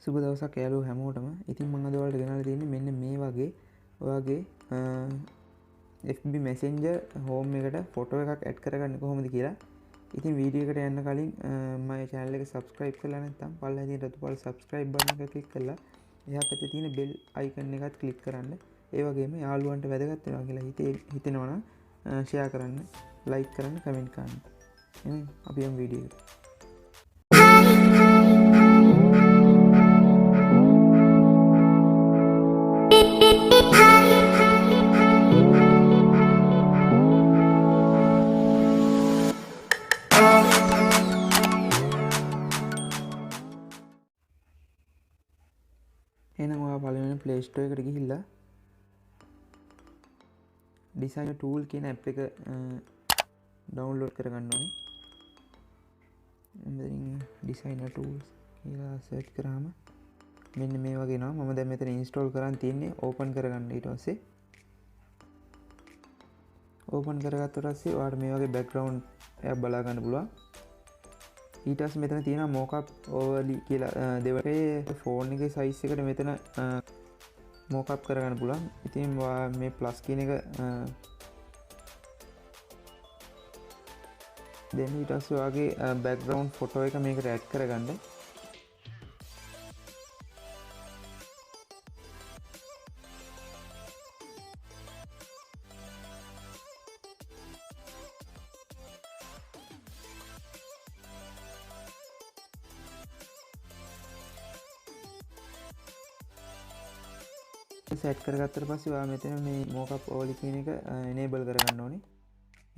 සුබ දවසක් යාළුවෝ හැමෝටම. ඉතින් මම අද ඔයාලට ගෙනල්ලා තියෙන්නේ මෙන්න මේ වගේ ඔයාගේ FB Messenger home එකට ෆොටෝ එකක් ඇඩ් කරගන්න කොහොමද කියලා. ඉතින් වීඩියෝ එකට යන්න කලින් මගේ channel එක subscribe කරලා නැත්නම් පල්ලෙහා තියෙන රතු පාට subscribe button එක click කරලා එහා පැත්තේ තියෙන bell icon එකත් click කරන්න. ඒ වගේම යාළුවන්ට වැදගත් වෙනවා කියලා හිතෙනවා නම් share කරන්න, like කරන්න, comment කරන්න. එහෙනම් අපි යමු වීඩියෝ එකට. එහෙනම් ඔයා පළවෙනි Play Store එකට ගිහිල්ලා Designer Tool කියන app එක download කරගන්න ඕනේ. මෙතනින් Designer Tools කියලා search කරාම මෙන්න මේ වගේ එනවා. මම දැන් මෙතන install කරන් තියන්නේ. open කරගන්න. ඊට පස්සේ open කරගත්තට පස්සේ ඔයාලට මේ වගේ background එකක් බලා ගන්න පුළුවන්. ඊට පස්සේ මෙතන තියෙනවා mockup overlay කියලා දෙවටේ ෆෝන් එකේ size එකට මෙතන mockup කරගන්න පුළුවන්. ඉතින් මේ plus කියන එක then ඊට පස්සේ ඔයාගේ background photo එක මේකට add කරගන්න. set කරගත්තට පස්සේ ඔයා මෙතන මේ mockup overlay කියන එක enable කරගන්න ඕනේ.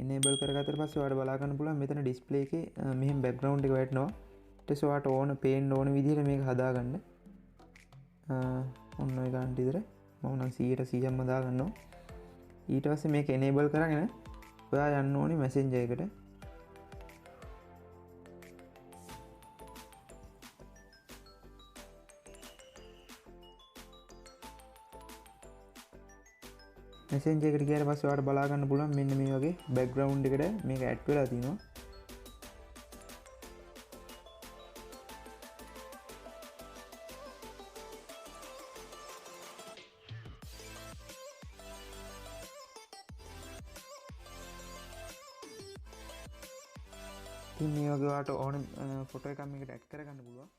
enable කරගත්තට පස්සේ ඔයාලට බලා ගන්න පුළුවන් මෙතන display එකේ මෙහෙම background එක වැටෙනවා. ඊට පස්සේ ඔයාලට ඕන පේන්න ඕන විදිහට මේක හදාගන්න. ඔන්න ඔය ගන්න විතර මම නම් 100%ක්ම දාගන්නවා. ඊට පස්සේ මේක enable කරගෙන ඔයා යන්න ඕනේ messenger එකට. messenger එකට ගියාට පස්සේ ඔයාලට බලා ගන්න පුළුවන් මෙන්න මේ වගේ background එකට මේක add වෙලා තියෙනවා. ඉතින් මේ වගේ ඔයාලට ඕන ෆොටෝ එකක් මේකට add කරගන්න පුළුවන්.